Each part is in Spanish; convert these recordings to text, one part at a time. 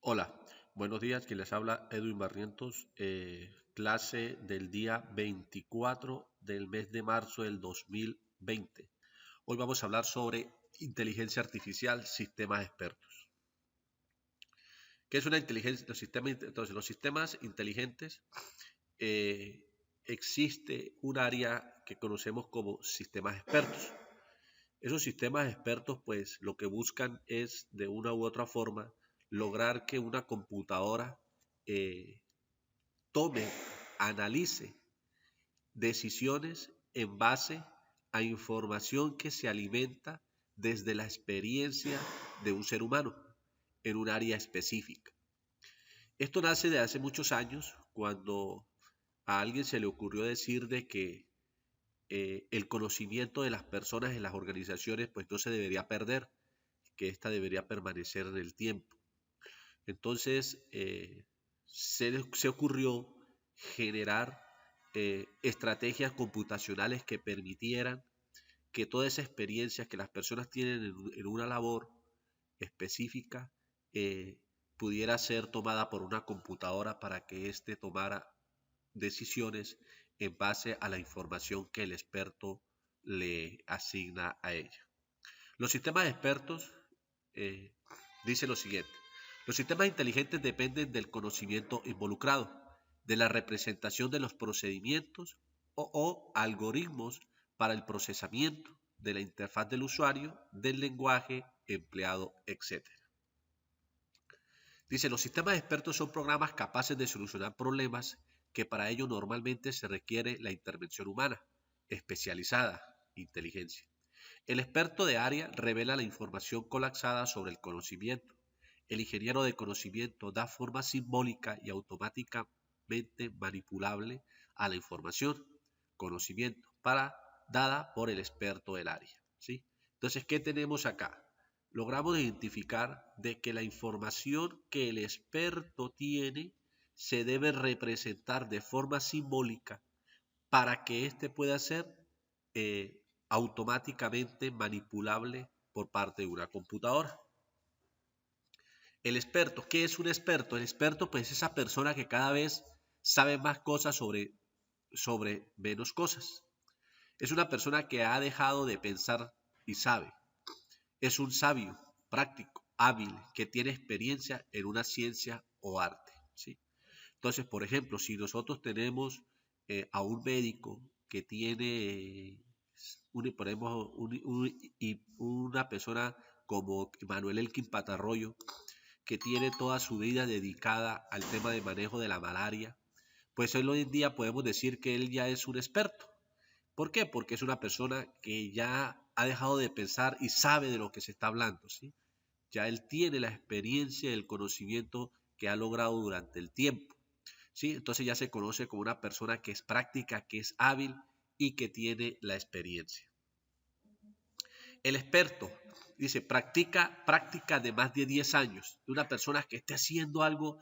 Hola, buenos días, quien les habla Edwin Barrientos, clase del día 24 del mes de marzo del 2020. Hoy vamos a hablar sobre inteligencia artificial, sistemas expertos. ¿Qué es una inteligencia? Entonces, los sistemas inteligentes, eh, existe un área que conocemos como sistemas expertos. Esos sistemas expertos, pues, lo que buscan es, de una u otra forma, lograr que una computadora eh, tome, analice decisiones en base a información que se alimenta desde la experiencia de un ser humano en un área específica. Esto nace de hace muchos años, cuando a alguien se le ocurrió decir de que el conocimiento de las personas en las organizaciones pues no se debería perder, que ésta debería permanecer en el tiempo. Entonces se ocurrió generar estrategias computacionales que permitieran que toda esa experiencia que las personas tienen en una labor específica eh, pudiera ser tomada por una computadora para que éste tomara decisiones en base a la información que el experto le asigna a ella. Los sistemas expertos eh, dice lo siguiente: los sistemas inteligentes dependen del conocimiento involucrado, de la representación de los procedimientos o algoritmos para el procesamiento, de la interfaz del usuario, del lenguaje empleado, etc. Dice, los sistemas expertos son programas capaces de solucionar problemas que para ello normalmente se requiere la intervención humana, especializada, inteligencia. El experto de área revela la información colapsada sobre el conocimiento. El ingeniero de conocimiento da forma simbólica y automáticamente manipulable a la información, conocimiento, dada por el experto del área. ¿Sí? Entonces, ¿qué tenemos acá? Logramos identificar de que la información que el experto tiene se debe representar de forma simbólica para que éste pueda ser automáticamente manipulable por parte de una computadora. El experto, ¿qué es un experto? El experto pues es esa persona que cada vez sabe más cosas sobre menos cosas. Es una persona que ha dejado de pensar y sabe. Es un sabio, práctico, hábil, que tiene experiencia en una ciencia o arte. ¿Sí? Entonces, por ejemplo, si nosotros tenemos a un médico que tiene ponemos una persona como Manuel Elkin Patarroyo, que tiene toda su vida dedicada al tema de manejo de la malaria, pues hoy en día podemos decir que él ya es un experto. ¿Por qué? Porque es una persona que ya ha dejado de pensar y sabe de lo que se está hablando, ¿sí? Ya él tiene la experiencia y el conocimiento que ha logrado durante el tiempo, ¿sí? Entonces ya se conoce como una persona que es práctica, que es hábil y que tiene la experiencia. El experto dice, práctica de más de 10 años. Una persona que esté haciendo algo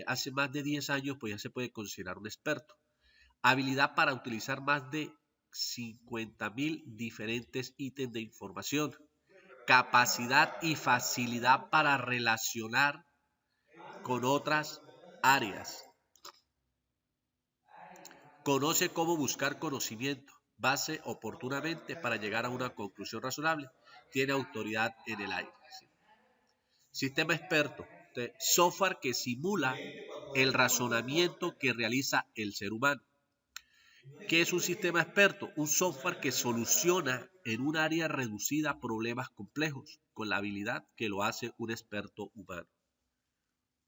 hace más de 10 años, pues ya se puede considerar un experto. Habilidad para utilizar más de 50.000 diferentes ítems de información. Capacidad y facilidad para relacionar con otras áreas. Conoce cómo buscar conocimiento, base oportunamente para llegar a una conclusión razonable. Tiene autoridad en el aire. ¿Sí? Sistema experto, software que simula el razonamiento que realiza el ser humano. ¿Qué es un sistema experto? Un software que soluciona en un área reducida problemas complejos con la habilidad que lo hace un experto humano.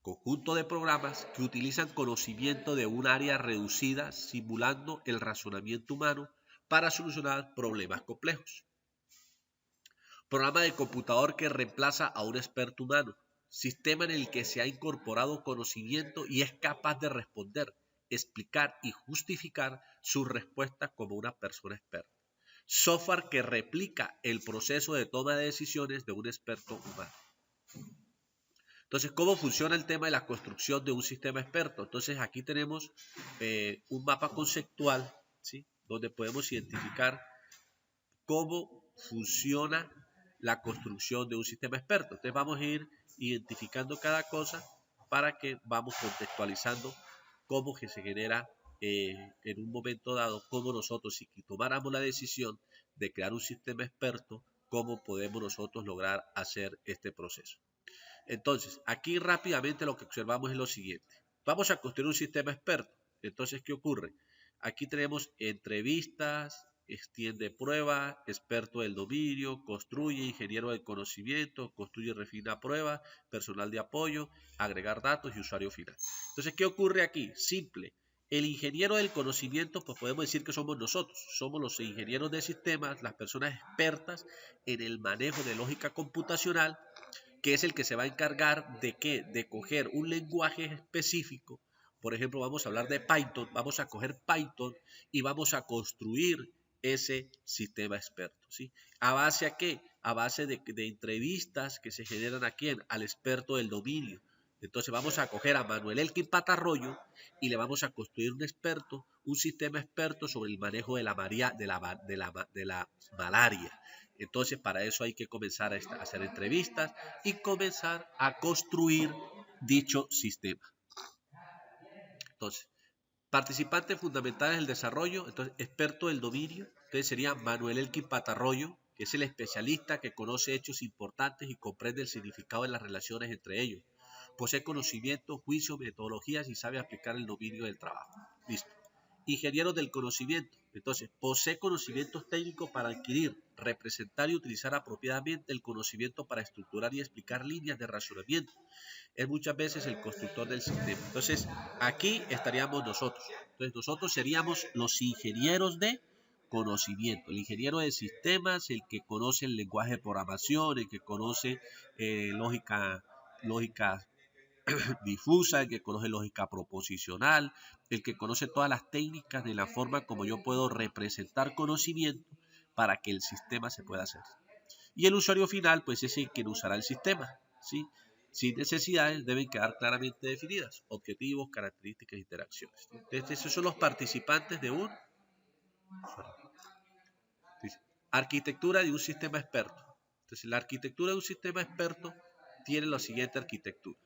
Conjunto de programas que utilizan conocimiento de un área reducida simulando el razonamiento humano para solucionar problemas complejos. Programa de computador que reemplaza a un experto humano. Sistema en el que se ha incorporado conocimiento y es capaz de responder, explicar y justificar sus respuestas como una persona experta. Software que replica el proceso de toma de decisiones de un experto humano. Entonces, ¿cómo funciona el tema de la construcción de un sistema experto? Entonces, aquí tenemos un mapa conceptual, ¿sí? Donde podemos identificar cómo funciona la construcción de un sistema experto. Entonces, vamos a ir identificando cada cosa para que vamos contextualizando cómo que se genera en un momento dado, cómo nosotros, si tomáramos la decisión de crear un sistema experto, cómo podemos nosotros lograr hacer este proceso. Entonces, aquí rápidamente lo que observamos es lo siguiente. Vamos a construir un sistema experto. Entonces, ¿qué ocurre? Aquí tenemos entrevistas, extiende prueba, experto del dominio, construye, ingeniero del conocimiento, construye, refina prueba, personal de apoyo, agregar datos y usuario final. Entonces, ¿qué ocurre aquí? Simple. El ingeniero del conocimiento, pues podemos decir que somos nosotros, somos los ingenieros de sistemas, las personas expertas en el manejo de lógica computacional, que es el que se va a encargar de qué, de coger un lenguaje específico. Por ejemplo, vamos a hablar de Python, vamos a coger Python y vamos a construir ese sistema experto, ¿sí? ¿A base a qué? A base de entrevistas que se generan a quién, al experto del dominio. Entonces vamos a coger a Manuel Elkin Patarroyo y le vamos a construir un experto, un sistema experto sobre el manejo de la malaria. Entonces, para eso hay que comenzar a hacer entrevistas y comenzar a construir dicho sistema. Entonces, participante fundamental en el desarrollo, entonces, experto del dominio, entonces sería Manuel Elkin Patarroyo, que es el especialista que conoce hechos importantes y comprende el significado de las relaciones entre ellos. Posee conocimiento, juicio, metodologías y sabe aplicar el dominio del trabajo. Listo. Ingenieros del conocimiento. Entonces, posee conocimientos técnicos para adquirir, representar y utilizar apropiadamente el conocimiento para estructurar y explicar líneas de razonamiento. Es muchas veces el constructor del sistema. Entonces, aquí estaríamos nosotros. Entonces, nosotros seríamos los ingenieros de conocimiento. El ingeniero de sistemas, el que conoce el lenguaje de programación, el que conoce lógica difusa, el que conoce lógica proposicional, el que conoce todas las técnicas de la forma como yo puedo representar conocimiento para que el sistema se pueda hacer. Y el usuario final, pues es el que usará el sistema, ¿sí? Sin necesidades deben quedar claramente definidas, objetivos, características e interacciones. Entonces, esos son los participantes de un arquitectura de un sistema experto. Entonces, la arquitectura de un sistema experto tiene la siguiente arquitectura: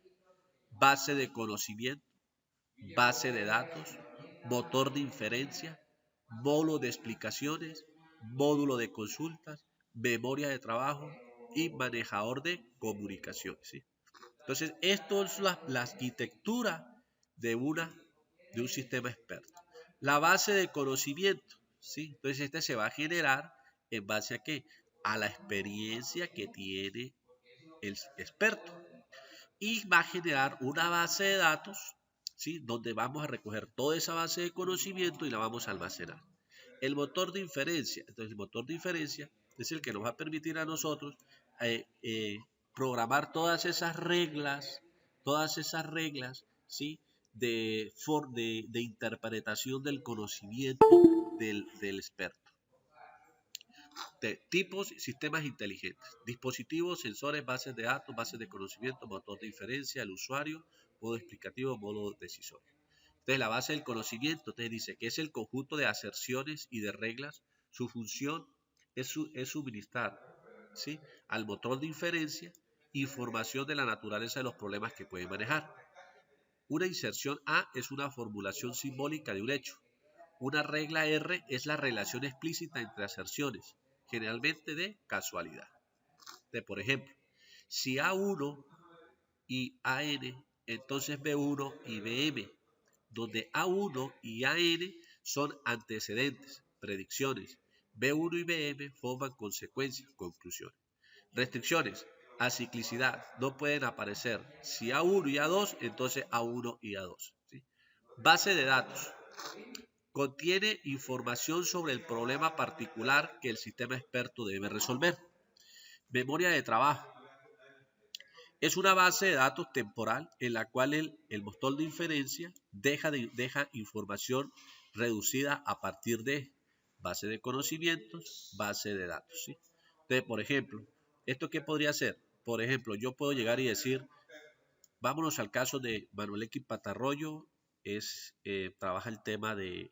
base de conocimiento, base de datos, motor de inferencia, módulo de explicaciones, módulo de consultas, memoria de trabajo y manejador de comunicaciones, ¿sí? Entonces, esto es la arquitectura de un sistema experto. La base de conocimiento, ¿sí? Entonces, este se va a generar en base a qué? A la experiencia que tiene el experto. Y va a generar una base de datos, ¿sí? Donde vamos a recoger toda esa base de conocimiento y la vamos a almacenar. El motor de inferencia, entonces el motor de inferencia es el que nos va a permitir a nosotros programar todas esas reglas, ¿sí? de interpretación del conocimiento del experto. De tipos, sistemas inteligentes, dispositivos, sensores, bases de datos, bases de conocimiento, motor de inferencia, el usuario, modo explicativo, modo decisorio. Entonces, la base del conocimiento, te dice que es el conjunto de aserciones y de reglas. Su función es suministrar, ¿sí?, al motor de inferencia información de la naturaleza de los problemas que puede manejar. Una inserción A es una formulación simbólica de un hecho. Una regla R es la relación explícita entre aserciones, generalmente de casualidad. Por ejemplo, si A1 y AN, entonces B1 y BM, donde A1 y AN son antecedentes, predicciones. B1 y BM forman consecuencias, conclusiones. Restricciones: aciclicidad, no pueden aparecer. Si A1 y A2, entonces A1 y A2. ¿Sí? Base de datos: contiene información sobre el problema particular que el sistema experto debe resolver. Memoria de trabajo: es una base de datos temporal en la cual el motor de inferencia deja información reducida a partir de base de conocimientos, base de datos, ¿sí? Entonces, por ejemplo, ¿esto qué podría ser? Por ejemplo, yo puedo llegar y decir, vámonos al caso de Manuel X Patarroyo, trabaja el tema de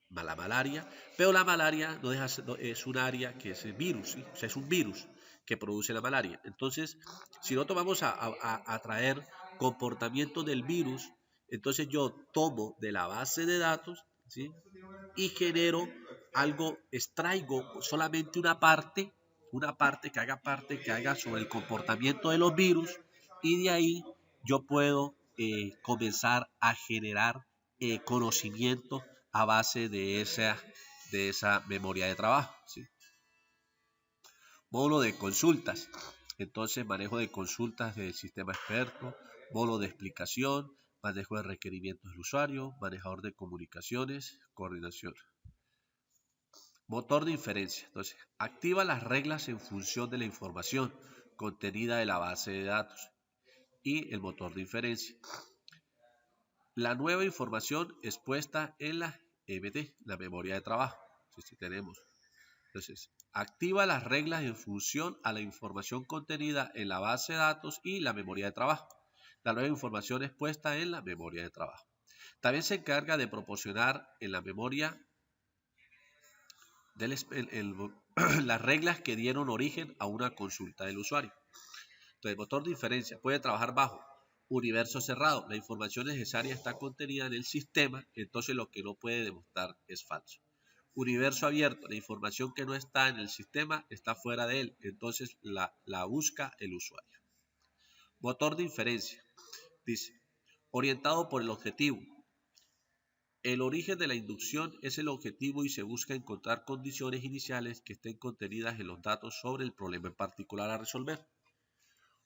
la malaria, pero la malaria no es un área que es virus, ¿sí? O sea, es un virus. que produce la malaria. Entonces, si nosotros vamos a traer comportamiento del virus, entonces yo tomo de la base de datos, ¿sí? Y genero algo, extraigo solamente una parte que haga sobre el comportamiento de los virus, y de ahí yo puedo comenzar a generar conocimiento a base de esa memoria de trabajo, ¿sí? Módulo de consultas. Entonces, manejo de consultas del sistema experto, módulo de explicación, manejo de requerimientos del usuario, manejador de comunicaciones, coordinación. Motor de inferencia. Entonces, activa las reglas en función de la información contenida de la base de datos y el motor de inferencia. La nueva información expuesta en la MT, la memoria de trabajo. Si tenemos. Entonces, activa las reglas en función a la información contenida en la base de datos y la memoria de trabajo. La nueva información expuesta en la memoria de trabajo. También se encarga de proporcionar en la memoria las reglas que dieron origen a una consulta del usuario. Entonces, el motor de inferencia puede trabajar bajo universo cerrado. La información necesaria está contenida en el sistema, entonces lo que no puede demostrar es falso. Universo abierto. La información que no está en el sistema está fuera de él, entonces la busca el usuario. Motor de inferencia. Dice, orientado por el objetivo. El origen de la inducción es el objetivo y se busca encontrar condiciones iniciales que estén contenidas en los datos sobre el problema en particular a resolver.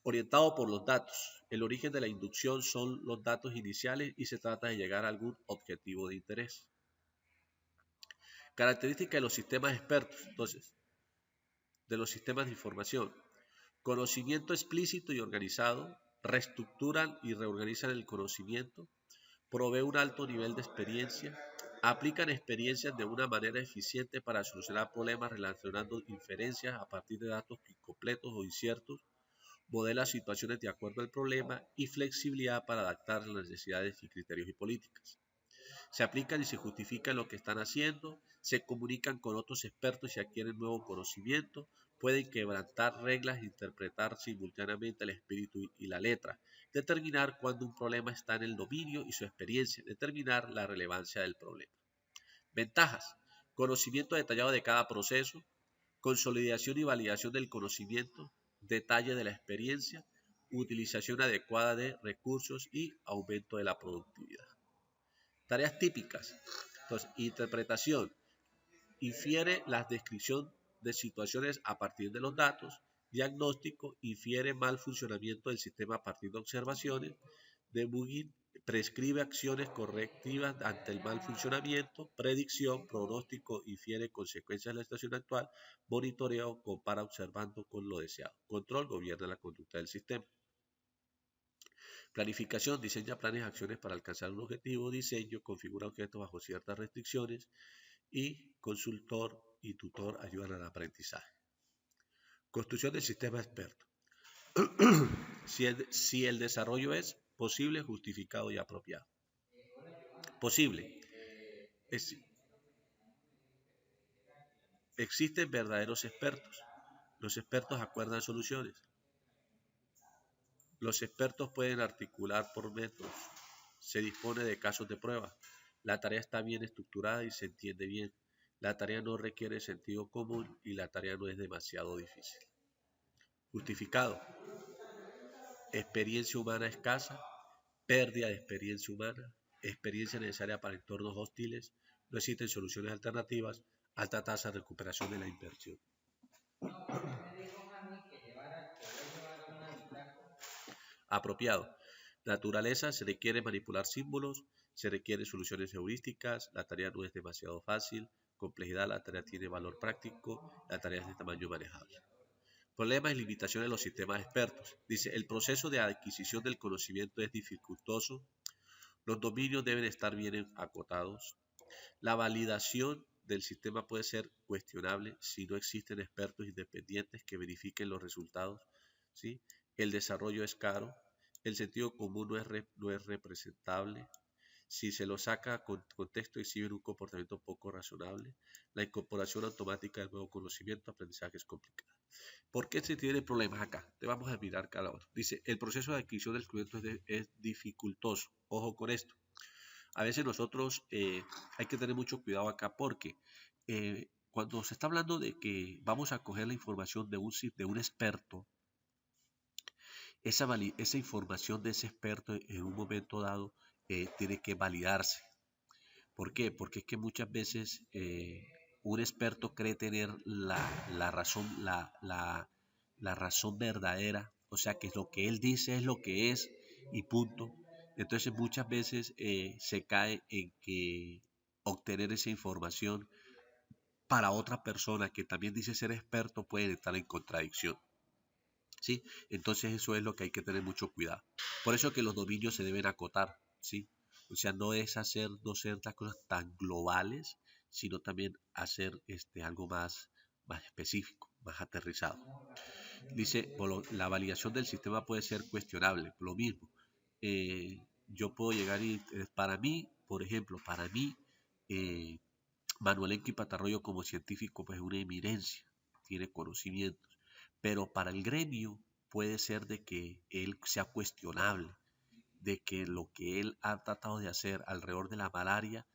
Orientado por los datos. El origen de la inducción son los datos iniciales y se trata de llegar a algún objetivo de interés. Características de los sistemas expertos. Entonces, de los sistemas de información. Conocimiento explícito y organizado. Reestructuran y reorganizan el conocimiento. Provee un alto nivel de experiencia, aplican experiencias de una manera eficiente para solucionar problemas relacionando inferencias a partir de datos incompletos o inciertos, modela situaciones de acuerdo al problema y flexibilidad para adaptar las necesidades y criterios y políticas. Se aplican y se justifican lo que están haciendo, se comunican con otros expertos y adquieren nuevo conocimiento, pueden quebrantar reglas e interpretar simultáneamente el espíritu y la letra, determinar cuándo un problema está en el dominio y su experiencia, determinar la relevancia del problema. Ventajas: conocimiento detallado de cada proceso, consolidación y validación del conocimiento, detalle de la experiencia, utilización adecuada de recursos y aumento de la productividad. Tareas típicas. Entonces, interpretación. Infiere la descripción de situaciones a partir de los datos. Diagnóstico. Infiere mal funcionamiento del sistema a partir de observaciones. Debugging. Prescribe acciones correctivas ante el mal funcionamiento. Predicción. Pronóstico. Infiere consecuencias de la situación actual. Monitoreo. Compara observando con lo deseado. Control. Gobierna la conducta del sistema. Planificación, diseña planes y acciones para alcanzar un objetivo. Diseño, configura objetos bajo ciertas restricciones. Y consultor y tutor ayudan al aprendizaje. Construcción del sistema experto. Si el desarrollo es posible, justificado y apropiado. Posible. Existen verdaderos expertos. Los expertos acuerdan soluciones. Los expertos pueden articular por métodos. Se dispone de casos de prueba. La tarea está bien estructurada y se entiende bien. La tarea no requiere sentido común y la tarea no es demasiado difícil. Justificado. Experiencia humana escasa. Pérdida de experiencia humana. Experiencia necesaria para entornos hostiles. No existen soluciones alternativas. Alta tasa de recuperación de la inversión. Apropiado. Naturaleza: se requiere manipular símbolos, se requieren soluciones heurísticas, la tarea no es demasiado fácil. Complejidad: la tarea tiene valor práctico, la tarea es de tamaño manejable. Problemas y limitaciones de los sistemas expertos. Dice, el proceso de adquisición del conocimiento es dificultoso, los dominios deben estar bien acotados, la validación del sistema puede ser cuestionable si no existen expertos independientes que verifiquen los resultados, ¿sí? El desarrollo es caro, el sentido común no es representable, si se lo saca con contexto exhiben un comportamiento poco razonable, la incorporación automática del nuevo conocimiento, aprendizaje es complicado. ¿Por qué se tiene problemas acá? Te vamos a mirar cada uno. Dice, el proceso de adquisición del conocimiento es dificultoso. Ojo con esto. A veces nosotros hay que tener mucho cuidado acá porque cuando se está hablando de que vamos a coger la información de un experto, esa información de ese experto en un momento dado tiene que validarse. ¿Por qué? Porque es que muchas veces un experto cree tener la razón, la razón verdadera, o sea que lo que él dice es lo que es y punto. Entonces muchas veces se cae en que obtener esa información para otra persona que también dice ser experto puede estar en contradicción. ¿Sí? Entonces eso es lo que hay que tener mucho cuidado. Por eso que los dominios se deben acotar, ¿sí? O sea, no es no ser las cosas tan globales, sino también hacer algo más específico, más aterrizado. Dice, la validación del sistema puede ser cuestionable, por lo mismo. Yo puedo llegar y, para mí, por ejemplo, para mí, eh, Manuel Enqui Patarroyo como científico pues es una eminencia, tiene conocimientos, pero para el gremio puede ser de que él sea cuestionable, de que lo que él ha tratado de hacer alrededor de la malaria,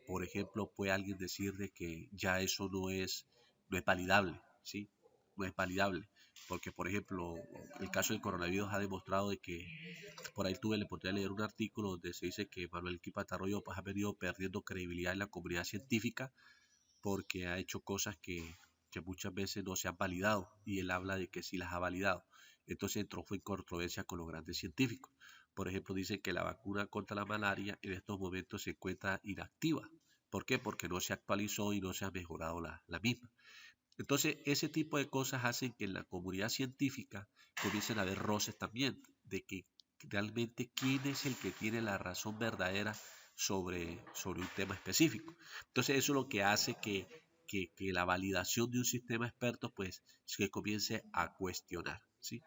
por ejemplo, puede alguien decir de que ya eso no es validable, ¿sí? No es validable, porque por ejemplo, el caso del coronavirus ha demostrado de que por ahí tuve la oportunidad de leer un artículo donde se dice que Manuel Quipatarroyo pues, ha venido perdiendo credibilidad en la comunidad científica porque ha hecho cosas que muchas veces no se han validado y él habla de que sí las ha validado. Entonces entró fue en controversia con los grandes científicos. Por ejemplo, dice que la vacuna contra la malaria en estos momentos se encuentra inactiva. ¿Por qué? Porque no se actualizó y no se ha mejorado la misma. Entonces, ese tipo de cosas hacen que en la comunidad científica comiencen a haber roces también, de que realmente quién es el que tiene la razón verdadera sobre un tema específico. Entonces, eso es lo que hace que la validación de un sistema experto, pues, se comience a cuestionar, ¿sí?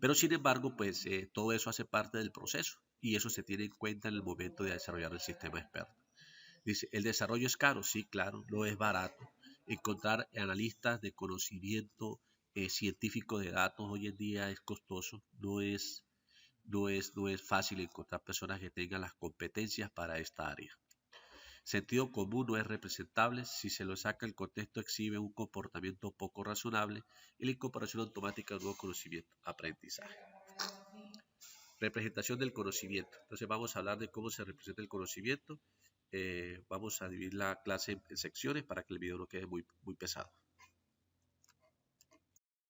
Pero, sin embargo, pues, todo eso hace parte del proceso y eso se tiene en cuenta en el momento de desarrollar el sistema experto. Dice, ¿el desarrollo es caro? Sí, claro, no es barato. Encontrar analistas de conocimiento científico de datos hoy en día es costoso, no es fácil encontrar personas que tengan las competencias para esta área. Sentido común no es representable, si se lo saca el contexto exhibe un comportamiento poco razonable y la incorporación automática de nuevo conocimiento, aprendizaje. Representación del conocimiento. Entonces vamos a hablar de cómo se representa el conocimiento. Vamos a dividir la clase en secciones para que el video no quede muy pesado.